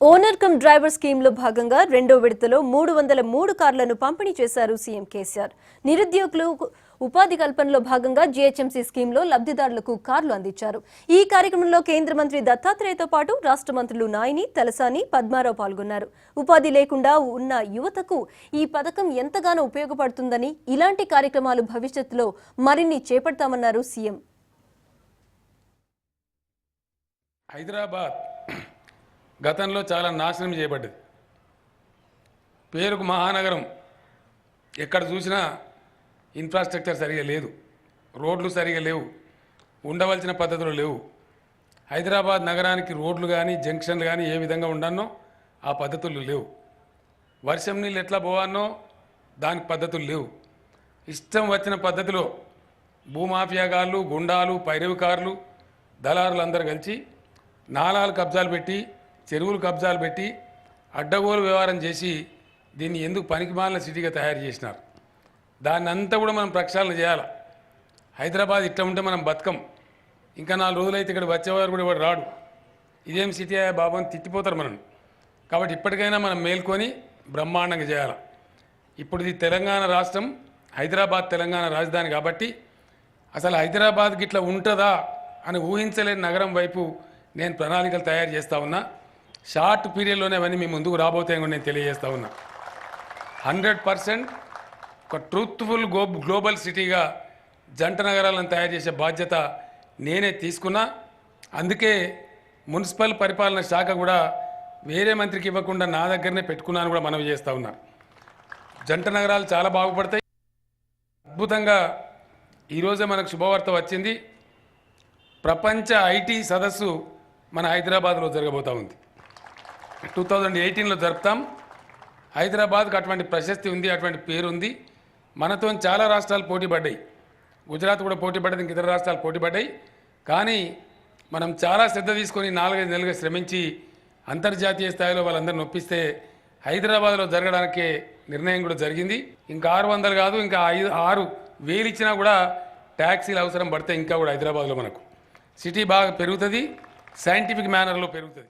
Owner cum driver స్కీమ్లో భాగంగా రెండో విడతలో 303 కార్లను పంపిణీ చేశారు సీఎం కేసీఆర్. నిరుద్యోగులు ఉపాధి కల్పనలో భాగంగా జీహెచ్ఎంసీ స్కీమ్లో లబ్ధిదారులకు కార్లు అందించారు. ఈ కార్యక్రమంలో కేంద్ర మంత్రి దత్తాత్రేయతో పాటు రాష్ట్ర మంత్రులు నాయిని, తలసాని, పద్మారావు పాల్గొన్నారు. ఉపాధి లేకుండా ఉన్న యువతకు ఈ పథకం ఎంతగానో ఉపయోగపడుతుందని, ఇలాంటి కార్యక్రమాలు భవిష్యత్తులో మరిన్ని చేపడతామన్నారు సీఎం. హైదరాబాద్ గతంలో చాలా నాశనం చేయబడ్డది. పేరుకు మహానగరం, ఎక్కడ చూసినా ఇన్ఫ్రాస్ట్రక్చర్ సరిగా లేదు, రోడ్లు సరిగా లేవు, ఉండవలసిన పద్ధతులు లేవు. హైదరాబాద్ నగరానికి రోడ్లు కానీ జంక్షన్లు కానీ ఏ విధంగా ఉండన్నో ఆ పద్ధతులు లేవు. వర్షం నీళ్ళు ఎట్లా పోవానో దానికి పద్ధతులు లేవు. ఇష్టం వచ్చిన పద్ధతిలో భూమాఫియాగాళ్ళు, గుండాలు, పైరవికారులు, దళారులు అందరూ కలిసి నాలాలు కబ్జాలు పెట్టి, చెరువులు కబ్జాలు పెట్టి, అడ్డగోలు వ్యవహారం చేసి దీన్ని ఎందుకు పనికిమాలిన సిటీగా తయారు చేసినారు. దాన్ని అంతా కూడా మనం ప్రక్షాళన చేయాలి. హైదరాబాద్ ఇట్లా ఉంటే మనం బతకం. ఇంకా 4 రోజులైతే ఇక్కడ వచ్చేవారు కూడా ఎవరు రాడు. ఇదేం సిటీ బాబు అని తిట్టిపోతారు మనం. కాబట్టి ఇప్పటికైనా మనం మేల్కొని బ్రహ్మాండంగా చేయాలి. ఇప్పుడు ఇది తెలంగాణ రాష్ట్రం, హైదరాబాద్ తెలంగాణ రాజధాని కాబట్టి అసలు హైదరాబాద్కి ఇట్లా ఉంటుందా అని ఊహించలేని నగరం వైపు నేను ప్రణాళికలు తయారు చేస్తూ ఉన్నా. షార్ట్ పీరియడ్లోనే అవన్నీ మీ ముందుకు రాబోతాయని కూడా నేను తెలియజేస్తూ ఉన్నా. 100% ఒక ట్రూత్ఫుల్ గ్లోబల్ సిటీగా జంట నగరాలను తయారు చేసే బాధ్యత నేనే తీసుకున్నా. అందుకే మున్సిపల్ పరిపాలన శాఖ కూడా వేరే మంత్రికి ఇవ్వకుండా నా దగ్గరనే పెట్టుకున్నాను కూడా మనవి చేస్తూ ఉన్నా. జంట నగరాలు చాలా బాగుపడతాయి. అద్భుతంగా ఈరోజే మనకు శుభవార్త వచ్చింది. ప్రపంచ ఐటీ సదస్సు మన హైదరాబాద్లో జరగబోతూ ఉంది. 2018లో జరుపుతాం. హైదరాబాద్కు అటువంటి ప్రశస్తి ఉంది, అటువంటి పేరు ఉంది. మనతో చాలా రాష్ట్రాలు పోటీ పడ్డాయి. గుజరాత్ కూడా పోటీ పడ్డది, ఇంక ఇతర రాష్ట్రాలు పోటీ పడ్డాయి. కానీ మనం చాలా శ్రద్ధ తీసుకొని 4-5 నెలలుగా శ్రమించి అంతర్జాతీయ స్థాయిలో వాళ్ళందరిని ఒప్పిస్తే హైదరాబాద్లో జరగడానికే నిర్ణయం కూడా జరిగింది. ఇంకా 600 కాదు, ఇంకా 6,000 ఇచ్చినా కూడా ట్యాక్సీలు అవసరం పడితే ఇంకా కూడా హైదరాబాద్లో మనకు సిటీ బాగా పెరుగుతుంది, సైంటిఫిక్ మేనర్లో పెరుగుతుంది.